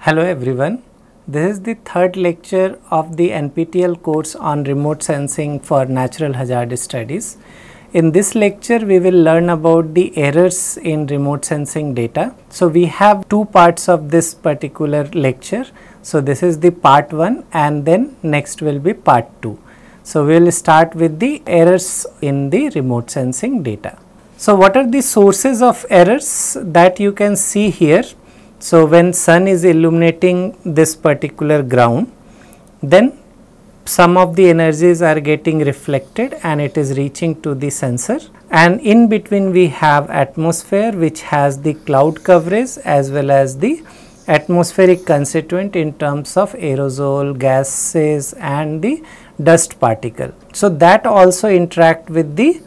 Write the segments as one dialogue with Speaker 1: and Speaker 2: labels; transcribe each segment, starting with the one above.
Speaker 1: Hello everyone, this is the third lecture of the NPTEL course on remote sensing for natural hazard studies. In this lecture we will learn about the errors in remote sensing data. So we have two parts of this particular lecture. So this is the part 1 and then next will be part 2. So we will start with the errors in the remote sensing data. So what are the sources of errors that you can see here? So when sun is illuminating this particular ground, then some of the energies are getting reflected and it is reaching to the sensor, and in between we have atmosphere which has the cloud coverage as well as the atmospheric constituent in terms of aerosol, gases and the dust particle. So that also interact with the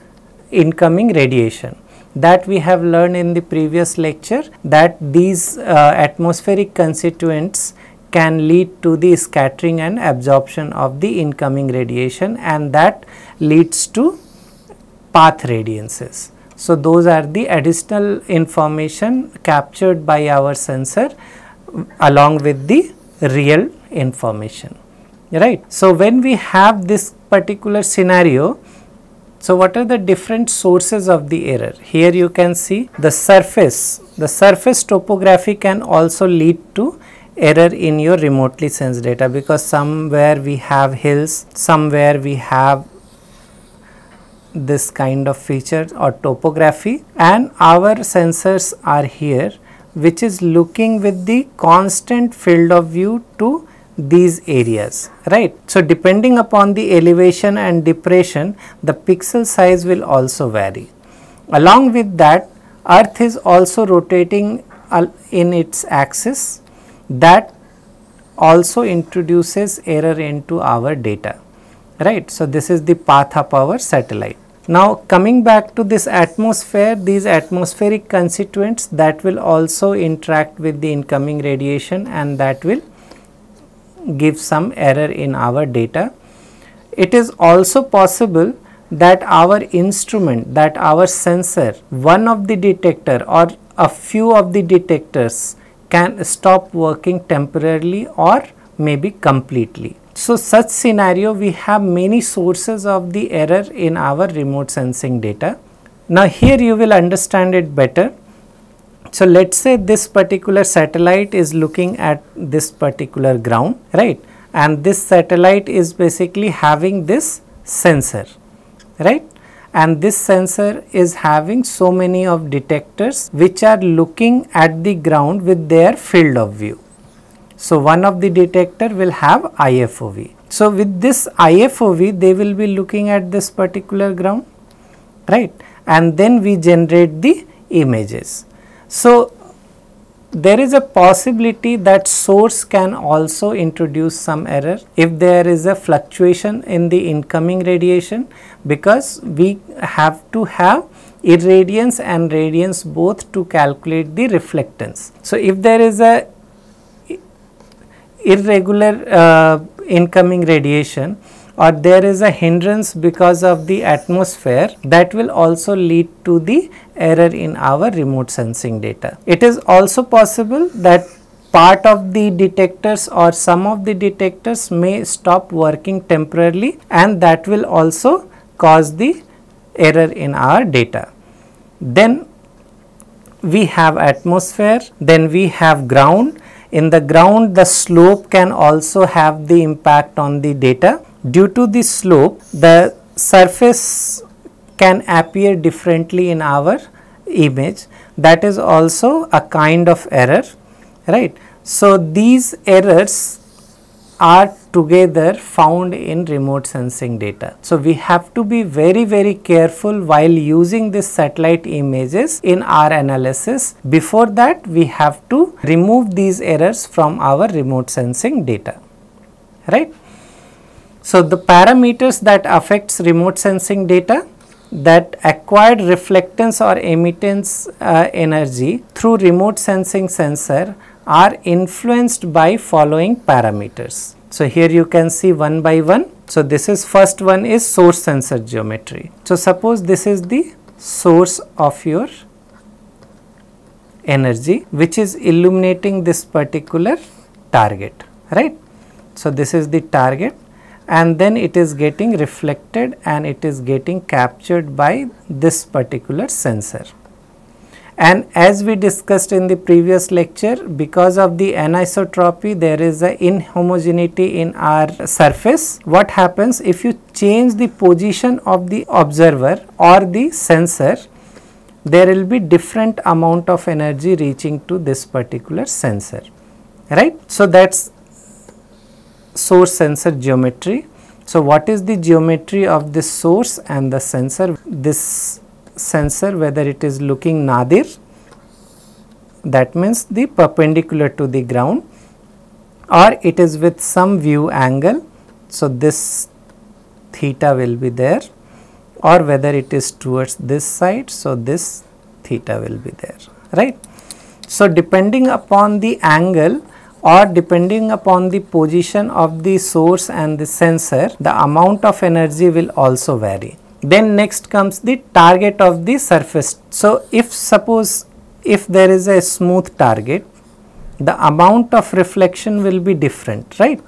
Speaker 1: incoming radiation. That we have learned in the previous lecture, that these atmospheric constituents can lead to the scattering and absorption of the incoming radiation, and that leads to path radiances. So those are the additional information captured by our sensor along with the real information, right. So when we have this particular scenario, so what are the different sources of the error? Here you can see the surface topography can also lead to error in your remotely sensed data, because somewhere we have hills, somewhere we have this kind of feature or topography, and our sensors are here which is looking with the constant field of view to these areas, right. So depending upon the elevation and depression, the pixel size will also vary. Along with that, earth is also rotating in its axis, that also introduces error into our data, right. So this is the path of our satellite. Now coming back to this atmosphere, these atmospheric constituents that will also interact with the incoming radiation, and that will give some error in our data. It is also possible that our instrument, that our sensor, one of the detector or a few of the detectors can stop working temporarily or maybe completely. So such scenario, we have many sources of the error in our remote sensing data. Now here you will understand it better. So let us say this particular satellite is looking at this particular ground, right, and this satellite is basically having this sensor, right, and this sensor is having so many of detectors which are looking at the ground with their field of view. So one of the detector will have IFOV. So with this IFOV they will be looking at this particular ground, right, and then we generate the images. So there is a possibility that source can also introduce some error if there is a fluctuation in the incoming radiation, because we have to have irradiance and radiance both to calculate the reflectance. So if there is a irregular incoming radiation, or there is a hindrance because of the atmosphere, that will also lead to the error in our remote sensing data. It is also possible that part of the detectors or some of the detectors may stop working temporarily, and that will also cause the error in our data. Then we have atmosphere, then we have ground. In the ground, the slope can also have the impact on the data. Due to the slope, the surface can appear differently in our image. That is also a kind of error, right. So these errors are together found in remote sensing data. So we have to be very careful while using this satellite images in our analysis. Before that, we have to remove these errors from our remote sensing data, right. So the parameters that affects remote sensing data, that acquired reflectance or emittance energy through remote sensing sensor are influenced by following parameters. So here you can see one by one. So this is first one is source sensor geometry. So suppose this is the source of your energy which is illuminating this particular target, right. So this is the target, and then it is getting reflected and it is getting captured by this particular sensor. And as we discussed in the previous lecture, because of the anisotropy, there is a inhomogeneity in our surface. What happens if you change the position of the observer or the sensor, there will be different amount of energy reaching to this particular sensor, right. So that's source sensor geometry. So what is the geometry of this source and the sensor? This sensor, whether it is looking nadir, that means the perpendicular to the ground, or it is with some view angle, so this theta will be there, or whether it is towards this side, so this theta will be there, right. So depending upon the angle or depending upon the position of the source and the sensor, the amount of energy will also vary. Then next comes the target of the surface. So if suppose if there is a smooth target, the amount of reflection will be different, right.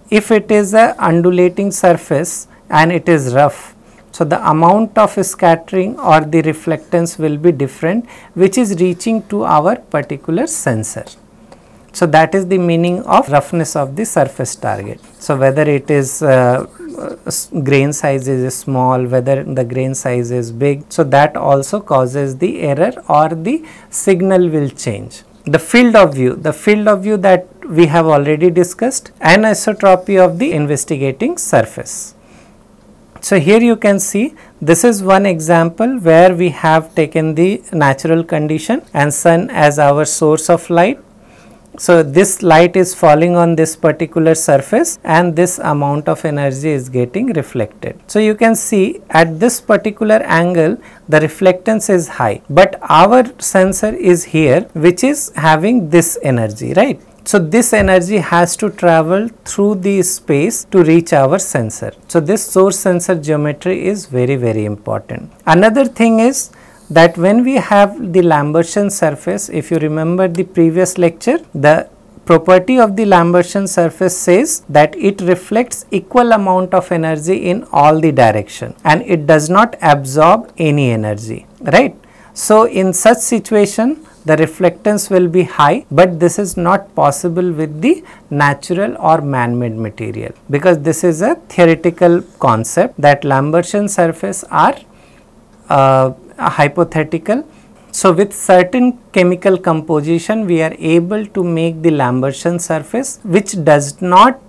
Speaker 1: If it is a undulating surface and it is rough, so the amount of scattering or the reflectance will be different, which is reaching to our particular sensor. So that is the meaning of roughness of the surface target. So whether it is grain size is small, whether the grain size is big, so that also causes the error or the signal will change. The field of view that we have already discussed, anisotropy of the investigating surface. So here you can see this is one example where we have taken the natural condition and sun as our source of light. So this light is falling on this particular surface and this amount of energy is getting reflected. So you can see at this particular angle the reflectance is high, but our sensor is here which is having this energy, right. So this energy has to travel through the space to reach our sensor. So this source sensor geometry is very important. Another thing is that when we have the Lambertian surface, if you remember the previous lecture, the property of the Lambertian surface says that it reflects equal amount of energy in all the direction and it does not absorb any energy, right. So in such situation the reflectance will be high, but this is not possible with the natural or man-made material, because this is a theoretical concept that Lambertian surface are hypothetical. So with certain chemical composition we are able to make the Lambertian surface which does not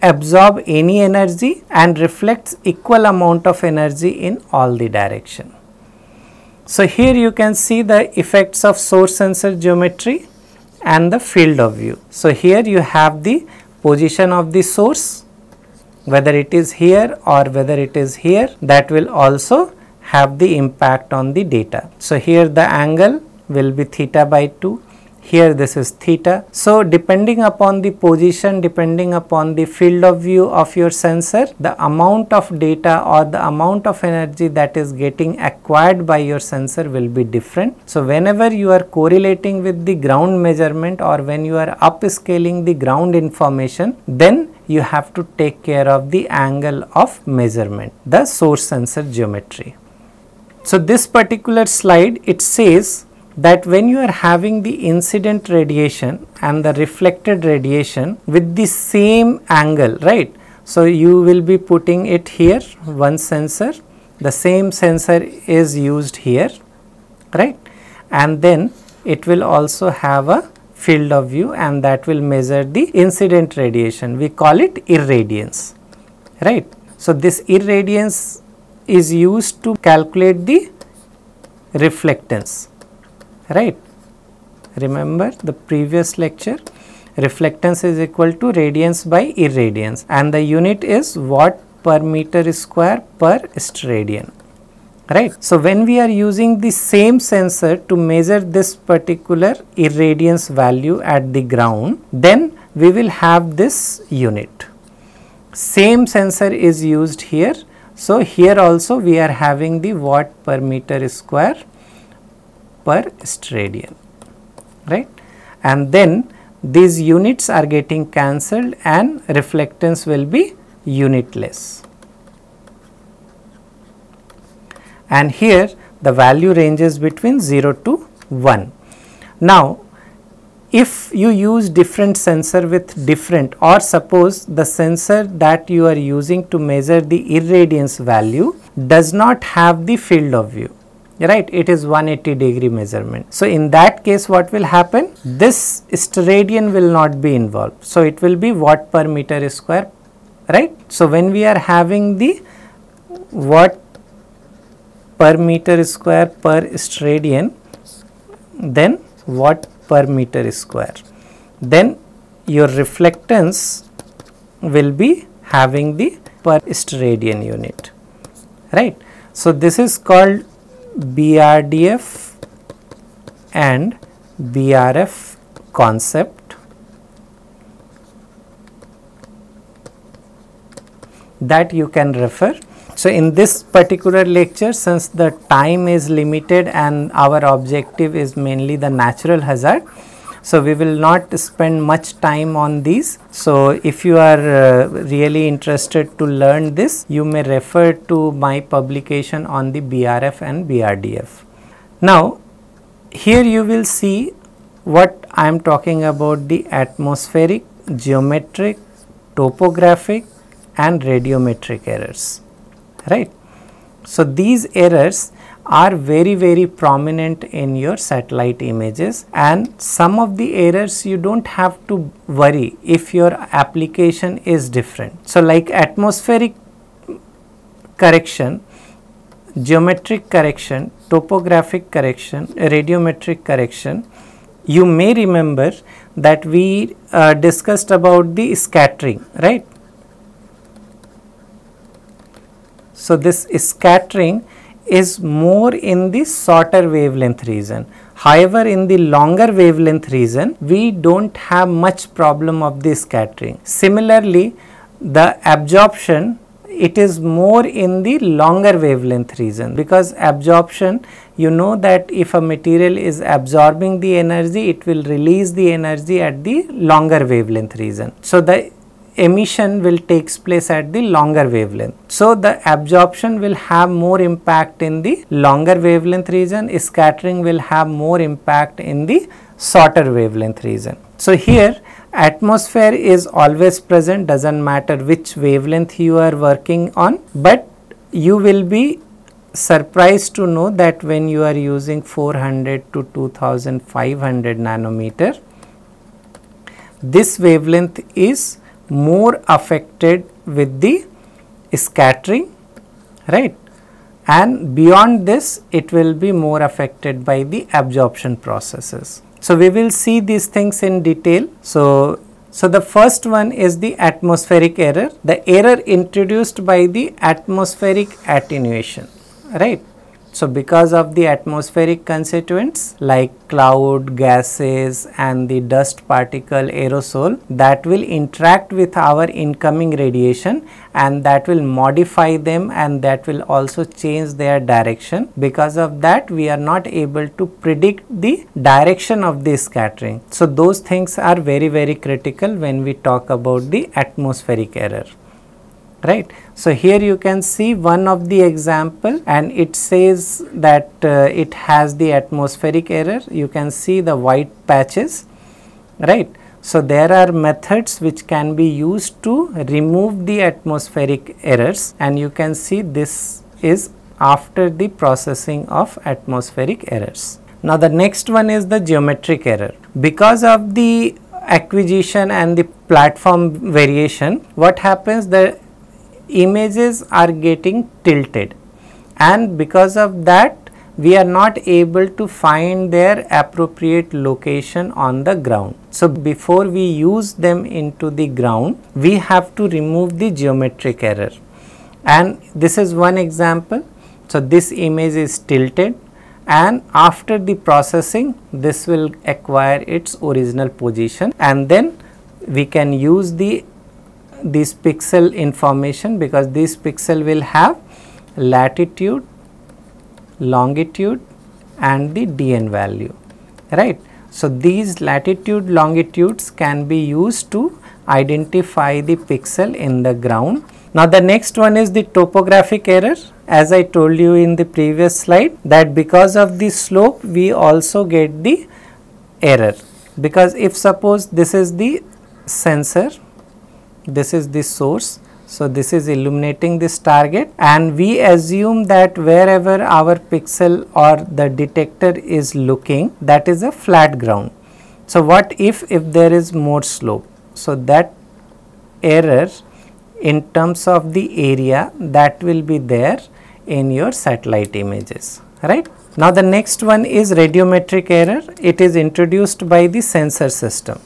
Speaker 1: absorb any energy and reflects equal amount of energy in all the direction. So here you can see the effects of source sensor geometry and the field of view. So here you have the position of the source, whether it is here or whether it is here, that will also have the impact on the data. So here the angle will be theta by 2, here this is theta. So depending upon the position, depending upon the field of view of your sensor, the amount of data or the amount of energy that is getting acquired by your sensor will be different. So whenever you are correlating with the ground measurement or when you are upscaling the ground information, then you have to take care of the angle of measurement, the source sensor geometry. So this particular slide, it says that when you are having the incident radiation and the reflected radiation with the same angle, right. So you will be putting it here, one sensor, the same sensor is used here, right, and then it will also have a field of view and that will measure the incident radiation. We call it irradiance, right. So this irradiance is used to calculate the reflectance, right. Remember the previous lecture, reflectance is equal to radiance by irradiance and the unit is watt per meter square per steradian, right. So when we are using the same sensor to measure this particular irradiance value at the ground, then we will have this unit. Same sensor is used here. So here also we are having the watt per meter square per steradian, right, and then these units are getting cancelled and reflectance will be unitless. And here the value ranges between 0 to 1. Now, if you use different sensor with different, or suppose the sensor that you are using to measure the irradiance value does not have the field of view, right, it is 180-degree measurement. So, in that case what will happen? This steradian will not be involved. So, it will be watt per meter square, right. So, when we are having the watt per meter square per steradian, then watt per meter square, then your reflectance will be having the per steradian unit, right. So, this is called BRDF and BRF concept that you can refer. So, in this particular lecture, since the time is limited and our objective is mainly the natural hazard, so we will not spend much time on these. So, if you are really interested to learn this, you may refer to my publication on the BRF and BRDF. Now, here you will see what I am talking about: the atmospheric, geometric, topographic and radiometric errors, right. So, these errors are very prominent in your satellite images, and some of the errors you do not have to worry if your application is different. So, like atmospheric correction, geometric correction, topographic correction, radiometric correction, you may remember that we discussed about the scattering, right. So, this scattering is more in the shorter wavelength region. However, in the longer wavelength region, we do not have much problem of the scattering. Similarly, the absorption, it is more in the longer wavelength region, because absorption, you know that if a material is absorbing the energy, it will release the energy at the longer wavelength region. So, the emission will takes place at the longer wavelength. So, the absorption will have more impact in the longer wavelength region, scattering will have more impact in the shorter wavelength region. So, here atmosphere is always present, does not matter which wavelength you are working on, but you will be surprised to know that when you are using 400 to 2500 nanometer, this wavelength is more affected with the scattering, right, and beyond this it will be more affected by the absorption processes. So, we will see these things in detail. So, the first one is the atmospheric error, the error introduced by the atmospheric attenuation, right. So, because of the atmospheric constituents like cloud, gases and the dust particle aerosol that will interact with our incoming radiation, and that will modify them, and that will also change their direction. Because of that, we are not able to predict the direction of the scattering. So, those things are very critical when we talk about the atmospheric error, right. So, here you can see one of the example, and it says that it has the atmospheric error. You can see the white patches, right. So, there are methods which can be used to remove the atmospheric errors, and you can see this is after the processing of atmospheric errors. Now, the next one is the geometric error. Because of the acquisition and the platform variation, what happens, the images are getting tilted, and because of that we are not able to find their appropriate location on the ground. So, before we use them into the ground, we have to remove the geometric error, and this is one example. So, this image is tilted, and after the processing this will acquire its original position, and then we can use this pixel information, because this pixel will have latitude, longitude and the DN value, right. So these latitude longitudes can be used to identify the pixel in the ground. Now the next one is the topographic error. As I told you in the previous slide, that because of the slope we also get the error, because if suppose this is the sensor, this is the source, so this is illuminating this target, and we assume that wherever our pixel or the detector is looking, that is a flat ground. So what if there is more slope? So that error in terms of the area, that will be there in your satellite images, right. Now the next one is radiometric error. It is introduced by the sensor system.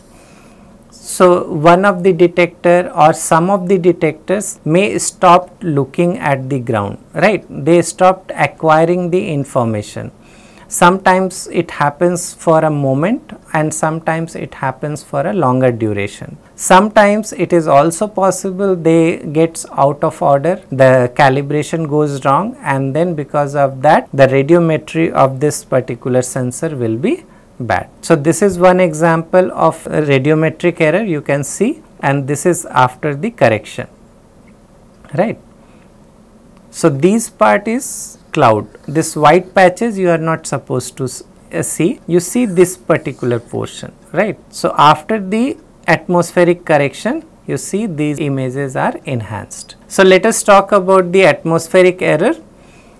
Speaker 1: So one of the detector or some of the detectors may stop looking at the ground, right. They stopped acquiring the information. Sometimes it happens for a moment and sometimes it happens for a longer duration. Sometimes it is also possible they gets out of order, the calibration goes wrong, and then because of that the radiometry of this particular sensor will be bad. So this is one example of a radiometric error you can see, and this is after the correction, right. So these part is cloud. This white patches you are not supposed to see, you see this particular portion, right. So after the atmospheric correction, you see these images are enhanced. So let us talk about the atmospheric error.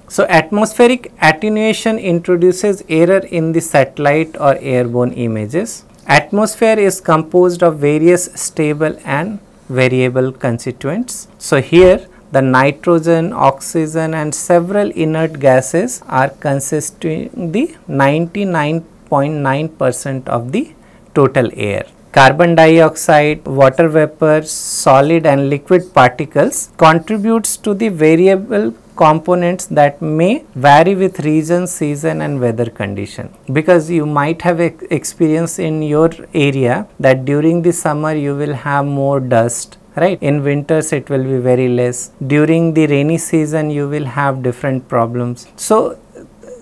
Speaker 1: So atmospheric attenuation introduces error in the satellite or airborne images. Atmosphere is composed of various stable and variable constituents. So here the nitrogen, oxygen and several inert gases are consisting the 99.9% of the total air. Carbon dioxide, water vapor, solid and liquid particles contributes to the variable components that may vary with region, season and weather condition. Because you might have experience in your area that during the summer you will have more dust, right. In winters it will be very less. During the rainy season you will have different problems. So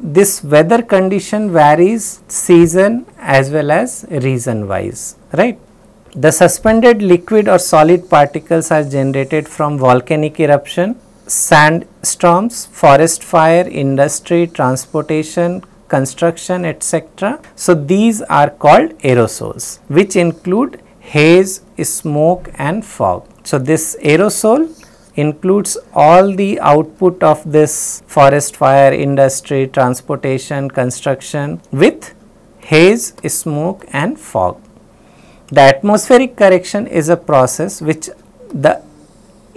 Speaker 1: this weather condition varies season as well as region wise, right. The suspended liquid or solid particles are generated from volcanic eruption, sandstorms, forest fire, industry, transportation, construction, etc. So these are called aerosols, which include haze, smoke and fog. So this aerosol includes all the output of this forest fire, industry, transportation, construction with haze, smoke and fog. The atmospheric correction is a process which the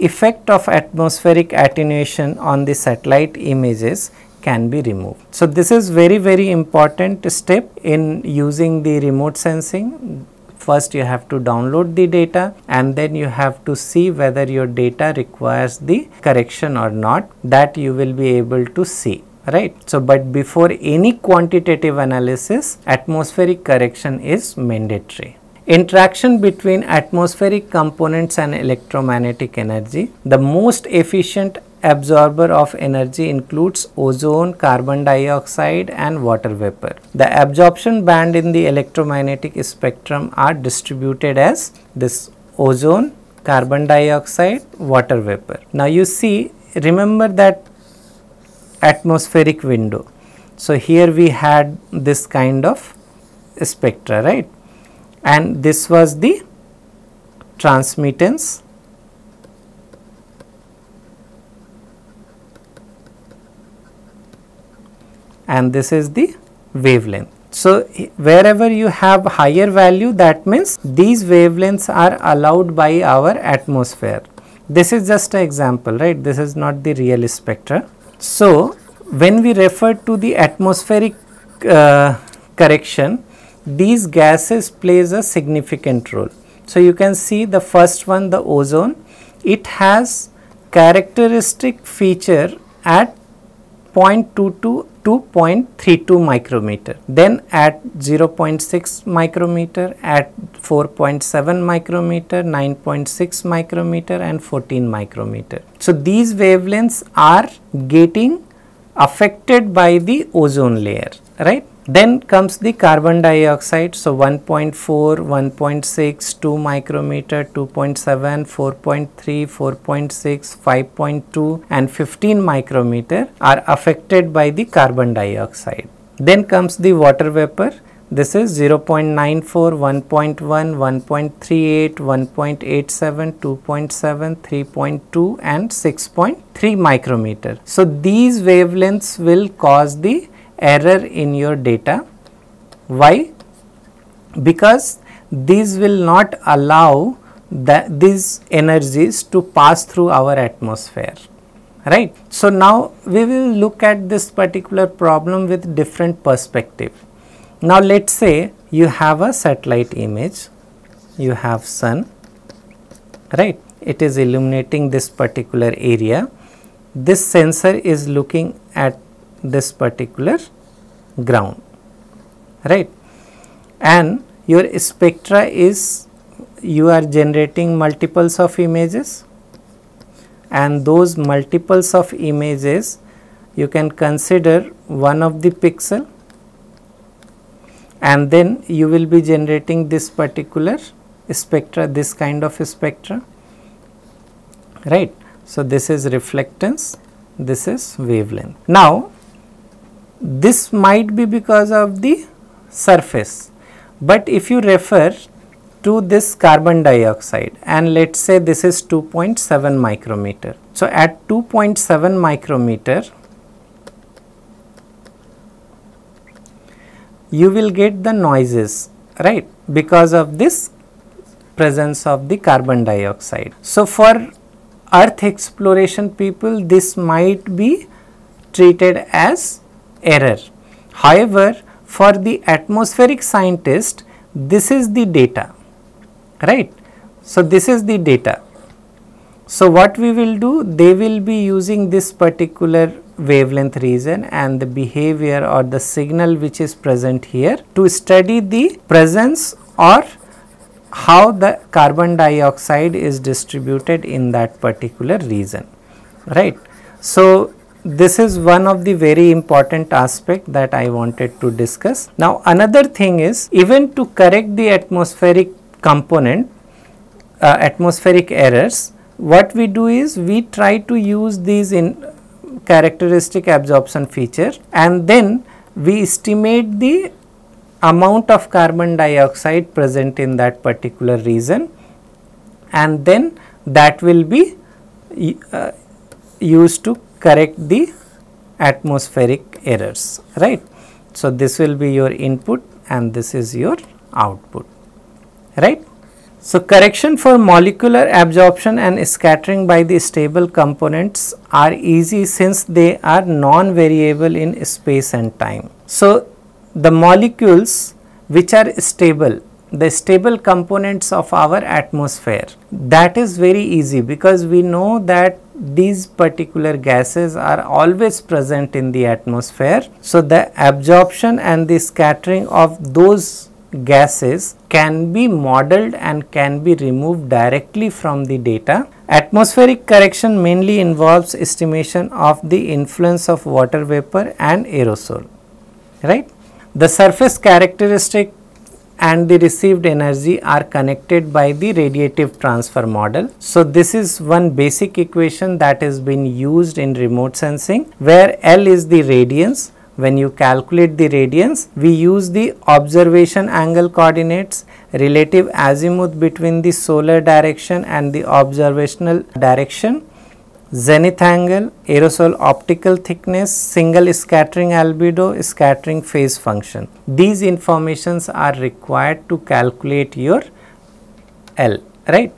Speaker 1: effect of atmospheric attenuation on the satellite images can be removed. So this is very important step in using the remote sensing. First you have to download the data and then you have to see whether your data requires the correction or not, that you will be able to see, right. So but before any quantitative analysis, atmospheric correction is mandatory. Interaction between atmospheric components and electromagnetic energy. The most efficient absorber of energy includes ozone, carbon dioxide and water vapor. The absorption band in the electromagnetic spectrum are distributed as this ozone, carbon dioxide, water vapor. Now you see, remember that atmospheric window. So here we had this kind of spectra, right, and this was the transmittance, and this is the wavelength. So wherever you have higher value, that means these wavelengths are allowed by our atmosphere. This is just an example, right, this is not the real spectra. So when we refer to the atmospheric correction, these gases plays a significant role. So you can see the first one, the ozone, it has characteristic feature at 0.22 to 0.32 micrometer, then at 0.6 micrometer, at 4.7 micrometer, 9.6 micrometer and 14 micrometer. So these wavelengths are getting affected by the ozone layer, right. Then comes the carbon dioxide. So 1.4, 1.6, 2 micrometer, 2.7, 4.3, 4.6, 5.2 and 15 micrometer are affected by the carbon dioxide. Then comes the water vapor. This is 0.94, 1.1, 1.38, 1.87, 2.7, 3.2 and 6.3 micrometer. So these wavelengths will cause the error in your data. Why? Because these will not allow these energies to pass through our atmosphere, right. So now we will look at this particular problem with different perspective. Now let's say you have a satellite image, you have sun, right, it is illuminating this particular area. This sensor is looking at this particular ground, right, and your spectra is, you are generating multiples of images, and those multiples of images you can consider one of the pixel, and then you will be generating this particular spectra, this kind of spectra, right. So this is reflectance, this is wavelength. Now this might be because of the surface, but if you refer to this carbon dioxide and let us say this is 2.7 micrometer. So at 2.7 micrometer you will get the noises, right, because of this presence of the carbon dioxide. So for earth exploration people this might be treated as error. However, for the atmospheric scientist this is the data, right. So this is the data. So what we will do, they will be using this particular wavelength region and the behavior or the signal which is present here to study the presence or how the carbon dioxide is distributed in that particular region, right. So this is one of the very important aspect that I wanted to discuss. Now another thing is, even to correct the atmospheric component, atmospheric errors, what we do is we try to use these in characteristic absorption feature, and then we estimate the amount of carbon dioxide present in that particular region, and then that will be used to correct the atmospheric errors, right. So this will be your input and this is your output, right. So correction for molecular absorption and scattering by the stable components are easy since they are non-variable in space and time. So the molecules which are stable, the stable components of our atmosphere, that is very easy because we know that these particular gases are always present in the atmosphere. So the absorption and the scattering of those gases can be modeled and can be removed directly from the data. Atmospheric correction mainly involves estimation of the influence of water vapor and aerosol, right. The surface characteristic and the received energy are connected by the radiative transfer model. So this is one basic equation that has been used in remote sensing, where L is the radiance. When you calculate the radiance, we use the observation angle coordinates, relative azimuth between the solar direction and the observational direction, zenith angle, aerosol optical thickness, single scattering albedo, scattering phase function. These informations are required to calculate your L, right.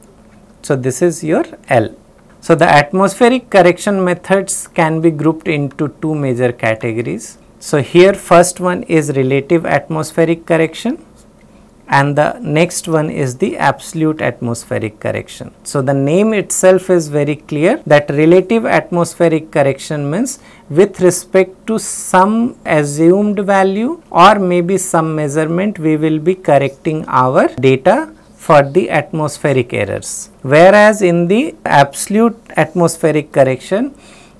Speaker 1: So this is your L. So the atmospheric correction methods can be grouped into two major categories. So here first one is relative atmospheric correction and the next one is the absolute atmospheric correction. So the name itself is very clear that relative atmospheric correction means with respect to some assumed value or maybe some measurement we will be correcting our data for the atmospheric errors. Whereas in the absolute atmospheric correction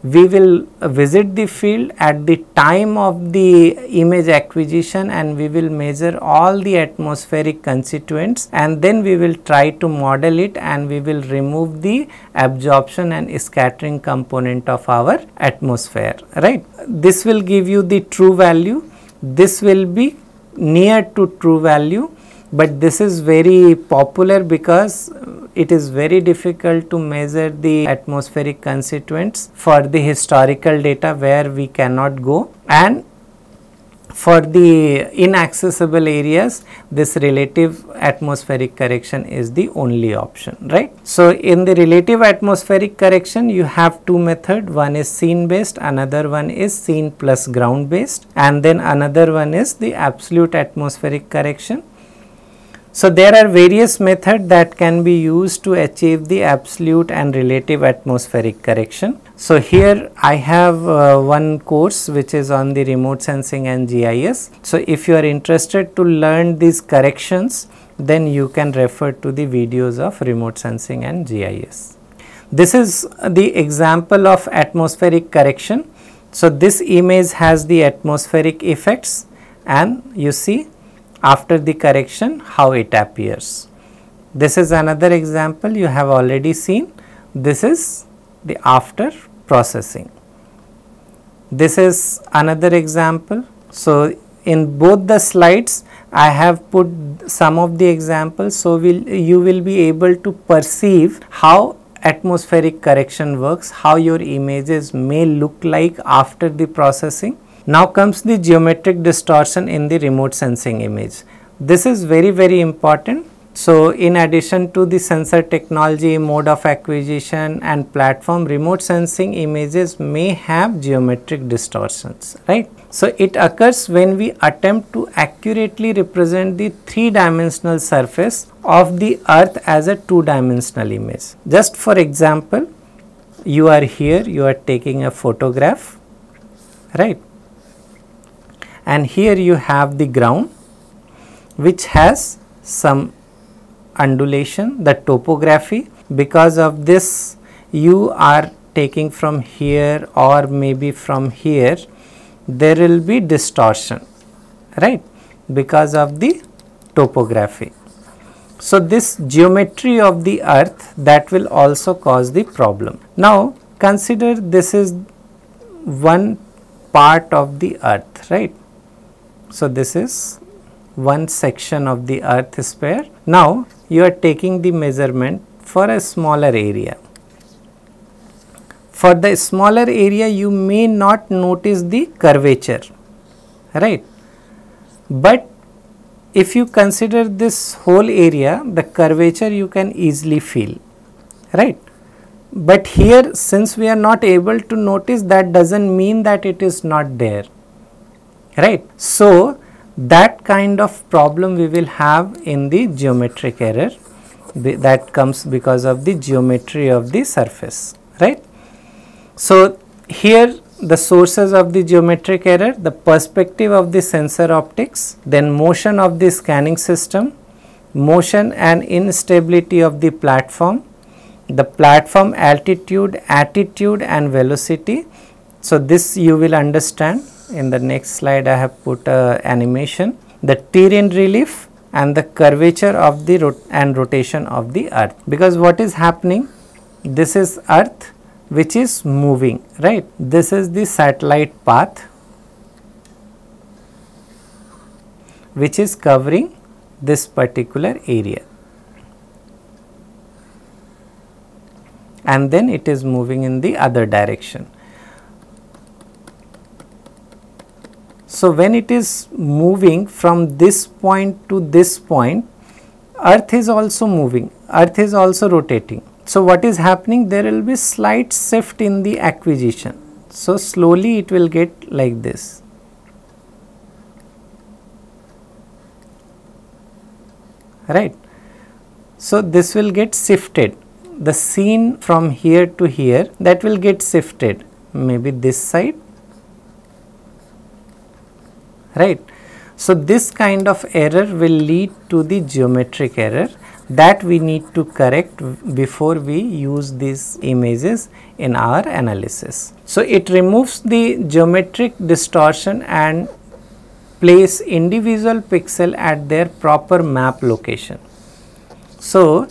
Speaker 1: we will visit the field at the time of the image acquisition, and we will measure all the atmospheric constituents, and then we will try to model it, and we will remove the absorption and scattering component of our atmosphere, right. This will give you the true value. This will be near to true value, but this is very popular because it is very difficult to measure the atmospheric constituents for the historical data where we cannot go, and for the inaccessible areas this relative atmospheric correction is the only option, right. So, in the relative atmospheric correction you have two methods, one is scene based, another one is scene plus ground based, and then another one is the absolute atmospheric correction. So, there are various methods that can be used to achieve the absolute and relative atmospheric correction. So, here I have one course which is on the remote sensing and GIS. So, if you are interested to learn these corrections, then you can refer to the videos of remote sensing and GIS. This is the example of atmospheric correction. So, this image has the atmospheric effects, and you see after the correction how it appears. This is another example you have already seen. This is the after processing. This is another example. So, in both the slides I have put some of the examples, so you will be able to perceive how atmospheric correction works, how your images may look like after the processing. Now comes the geometric distortion in the remote sensing image. This is very important. So, in addition to the sensor technology, mode of acquisition and platform, remote sensing images may have geometric distortions, right. So, it occurs when we attempt to accurately represent the three-dimensional surface of the earth as a two-dimensional image. Just for example, you are here, you are taking a photograph, right. And here you have the ground which has some undulation, the topography. Because of this you are taking from here or maybe from here, there will be distortion, right, because of the topography. So, this geometry of the earth, that will also cause the problem. Now, consider this is one part of the earth, right. So, this is one section of the earth sphere. Now, you are taking the measurement for a smaller area. For the smaller area you may not notice the curvature, right, but if you consider this whole area, the curvature you can easily feel, right. But here, since we are not able to notice, that does not mean that it is not there, right. So, that kind of problem we will have in the geometric error, that comes because of the geometry of the surface, right. So, here the sources of the geometric error, the perspective of the sensor optics, then motion of the scanning system, motion and instability of the platform altitude, attitude and velocity. So, this you will understand. In the next slide I have put animation, the terrain relief and the curvature of the rotation of the earth, because what is happening, this is earth which is moving, right. This is the satellite path which is covering this particular area, and then it is moving in the other direction. So, when it is moving from this point to this point, earth is also moving, earth is also rotating. So, what is happening, there will be slight shift in the acquisition. So, slowly it will get like this, right. So, this will get shifted, the scene from here to here, that will get shifted, maybe this side, right. So, this kind of error will lead to the geometric error. that we need to correct before we use these images in our analysis. So it removes the geometric distortion and place individual pixel at their proper map location. So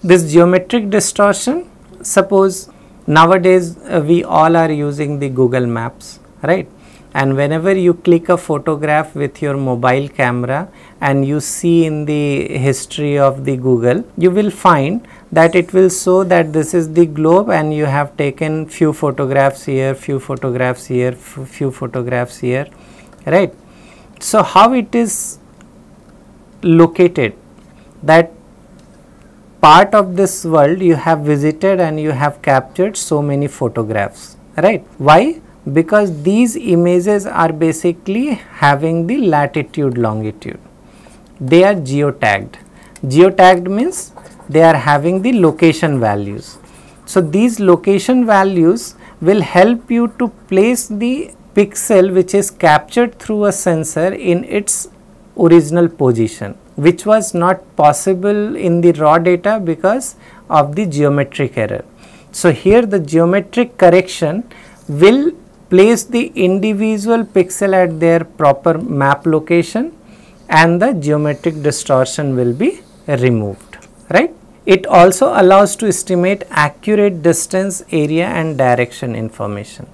Speaker 1: this geometric distortion, suppose nowadays we all are using the Google Maps, right? And whenever you click a photograph with your mobile camera and you see in the history of the Google, you will find that it will show that this is the globe and you have taken few photographs here, few photographs here, few photographs here, right? So how it is located, that part of this world you have visited and you have captured so many photographs, right? Why? Because these images are basically having the latitude, longitude. They are geotagged. Geotagged means they are having the location values. So these location values will help you to place the pixel which is captured through a sensor in its original position, which was not possible in the raw data because of the geometric error. So here the geometric correction will place the individual pixel at their proper map location and the geometric distortion will be removed, right? It also allows to estimate accurate distance, area and direction information.